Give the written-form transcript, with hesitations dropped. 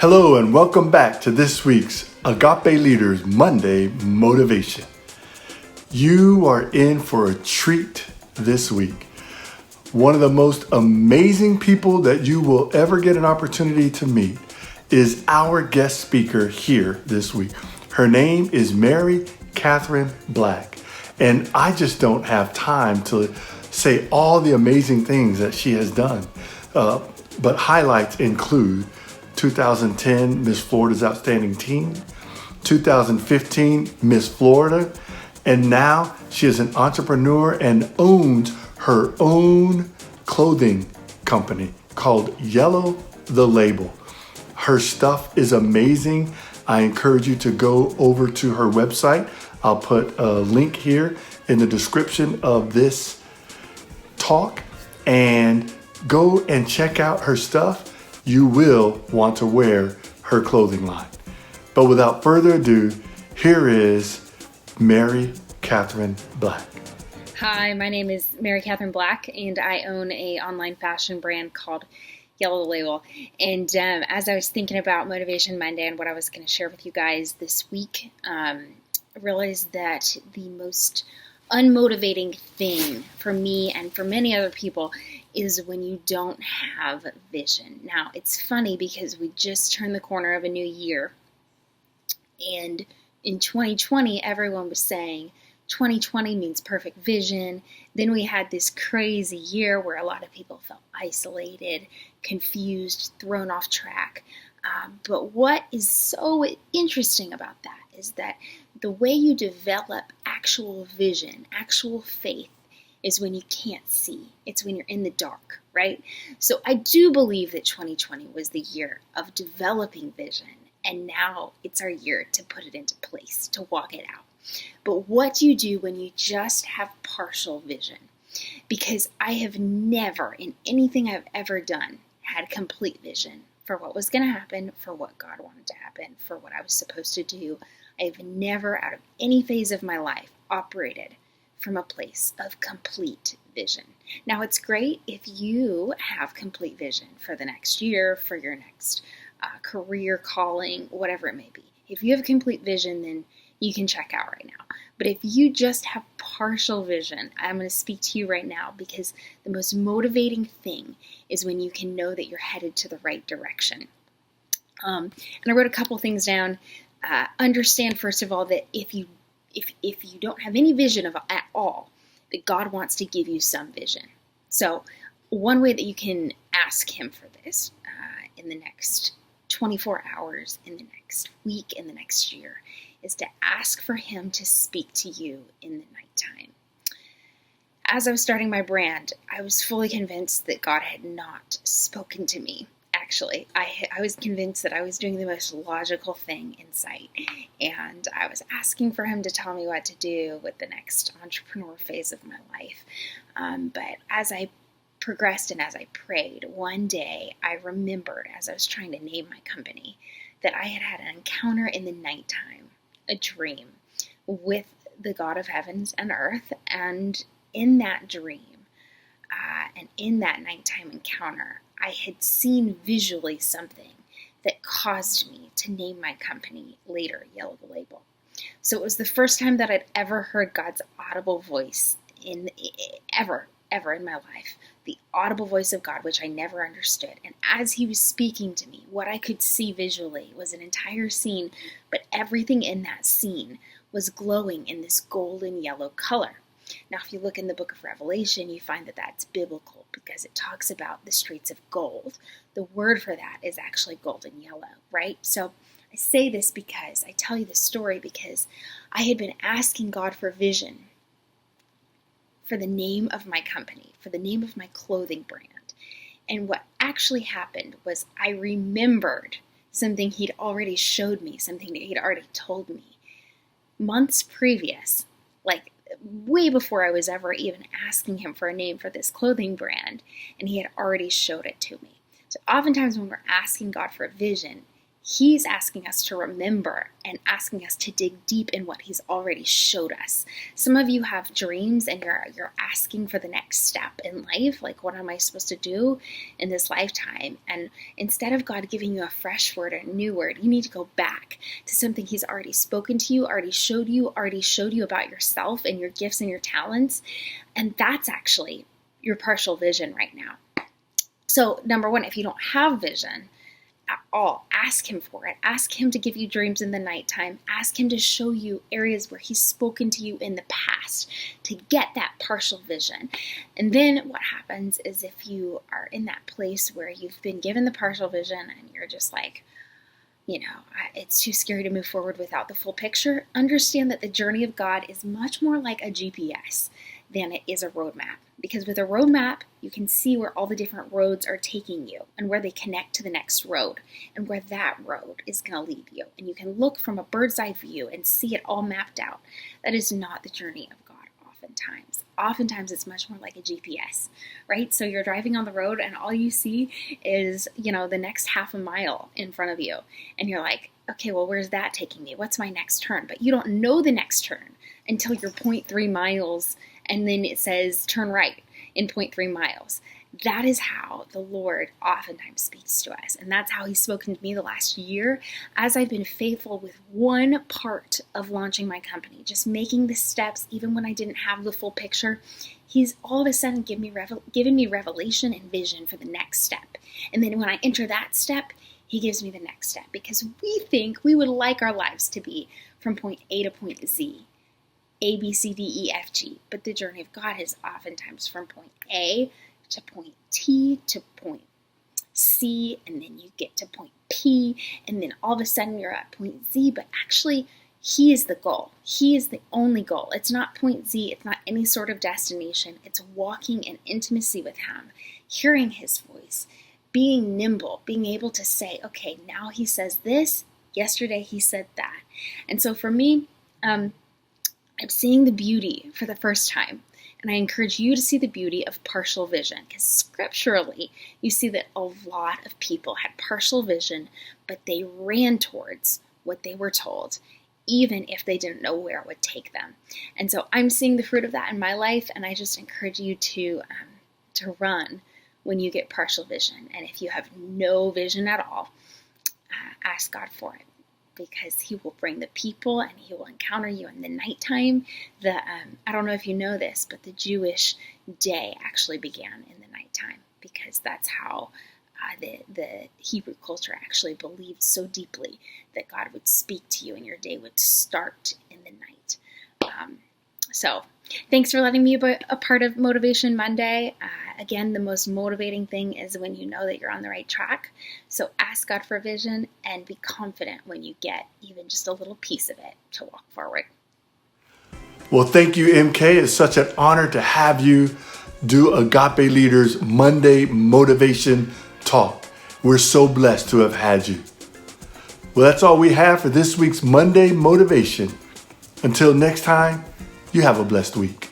Hello and welcome back to this week's Agape Leaders Monday Motivation. You are in for a treat this week. One of the most amazing people that you will ever get an opportunity to meet is our guest speaker here this week. Her name is Mary-Katherine Black, and I just don't have time to say all the amazing things that she has done, but highlights include 2010 Miss Florida's Outstanding Teen, 2015 Miss Florida, and now she is an entrepreneur and owns her own clothing company called Yllw the Label. Her stuff is amazing. I encourage you to go over to her website. I'll put a link here in the description of this talk and go and check out her stuff. You will want to wear her clothing line. But without further ado, here is Mary-Katherine Black. Hi, my name is Mary-Katherine Black, and I own an online fashion brand called Yllw the Label. And as I was thinking about Motivation Monday and what I was going to share with you guys this week, I realized that the most unmotivating thing for me and for many other people is when you don't have vision. Now, it's funny because we just turned the corner of a new year, and in 2020, everyone was saying 2020 means perfect vision. Then we had this crazy year where a lot of people felt isolated, confused, thrown off track. But what is so interesting about that is that the way you develop actual vision, actual faith, is when you can't see. It's when you're in the dark, right? So I do believe that 2020 was the year of developing vision, and now it's our year to put it into place, to walk it out. But what do you do when you just have partial vision? Because I have never, in anything I've ever done, had complete vision for what was going to happen, for what God wanted to happen, for what I was supposed to do. I have never, out of any phase of my life, operated from a place of complete vision. Now, it's great if you have complete vision for the next year, for your next career, calling, whatever it may be. If you have complete vision, then you can check out right now. But if you just have partial vision, I'm going to speak to you right now, because the most motivating thing is when you can know that you're headed to the right direction. And I wrote a couple things down. Understand, first of all, that if you don't have any vision at all, that God wants to give you some vision. So one way that you can ask Him for this in the next 24 hours, in the next week, in the next year, is to ask for Him to speak to you in the nighttime. As I was starting my brand, I was fully convinced that God had not spoken to me. Actually, I was convinced that I was doing the most logical thing in sight, and I was asking for Him to tell me what to do with the next entrepreneur phase of my life. But as I progressed and as I prayed, one day I remembered, as I was trying to name my company, that I had had an encounter in the nighttime, a dream with the God of heavens and earth, and in that dream and in that nighttime encounter, I had seen visually something that caused me to name my company later Yllw the Label. So it was the first time that I'd ever heard God's audible voice ever in my life. The audible voice of God, which I never understood. And as He was speaking to me, what I could see visually was an entire scene, but everything in that scene was glowing in this golden yellow color. Now, if you look in the book of Revelation, you find that that's biblical because it talks about the streets of gold. The word for that is actually golden yellow, right? So I say this because I tell you this story because I had been asking God for vision for the name of my company, for the name of my clothing brand. And what actually happened was I remembered something He'd already showed me, something that He'd already told me months previous, like way before I was ever even asking Him for a name for this clothing brand, and He had already showed it to me. So oftentimes when we're asking God for a vision, He's asking us to remember and asking us to dig deep in what he's already showed us. Some of you have dreams and you're asking for the next step in life, like what am I supposed to do in this lifetime? And instead of God giving you a fresh word or a new word, you need to go back to something he's already spoken to you, already showed you about yourself and your gifts and your talents. And that's actually your partial vision right now. So number one, if you don't have vision at all, ask him for it. Ask him to give you dreams in the nighttime. Ask him to show you areas where he's spoken to you in the past to get that partial vision. And then what happens is if you are in that place where you've been given the partial vision and you're just like, it's too scary to move forward without the full picture, understand that the journey of God is much more like a GPS than it is a roadmap. Because with a roadmap, you can see where all the different roads are taking you and where they connect to the next road and where that road is going to lead you. And you can look from a bird's eye view and see it all mapped out. That is not the journey of God oftentimes. Oftentimes it's much more like a GPS, right? So you're driving on the road and all you see is, the next half a mile in front of you. And you're like, okay, well, where's that taking me? What's my next turn? But you don't know the next turn until you're 0.3 miles and then it says turn right in 0.3 miles. That is how the Lord oftentimes speaks to us. And that's how he's spoken to me the last year as I've been faithful with one part of launching my company, just making the steps even when I didn't have the full picture. He's all of a sudden given me revelation and vision for the next step. And then when I enter that step, he gives me the next step because we think we would like our lives to be from point A to point Z. A, B, C, D, E, F, G. But the journey of God is oftentimes from point A to point T to point C, and then you get to point P, and then all of a sudden you're at point Z, but actually he is the goal. He is the only goal. It's not point Z. It's not any sort of destination. It's walking in intimacy with him, hearing his voice, being nimble, being able to say, okay, now he says this, yesterday he said that. And so for me, I'm seeing the beauty for the first time. And I encourage you to see the beauty of partial vision because scripturally, you see that a lot of people had partial vision, but they ran towards what they were told, even if they didn't know where it would take them. And so I'm seeing the fruit of that in my life, and I just encourage you to run when you get partial vision. And if you have no vision at all, ask God for it. Because he will bring the people and he will encounter you in the nighttime. I don't know if you know this, but the Jewish day actually began in the nighttime because that's how the Hebrew culture actually believed so deeply that God would speak to you and your day would start in the night. So thanks for letting me be a part of Motivation Monday. Again, the most motivating thing is when you know that you're on the right track. So ask God for vision and be confident when you get even just a little piece of it to walk forward. Well, thank you, MK. It's such an honor to have you do Agape Leaders Monday Motivation Talk. We're so blessed to have had you. Well, that's all we have for this week's Monday Motivation. Until next time, you have a blessed week.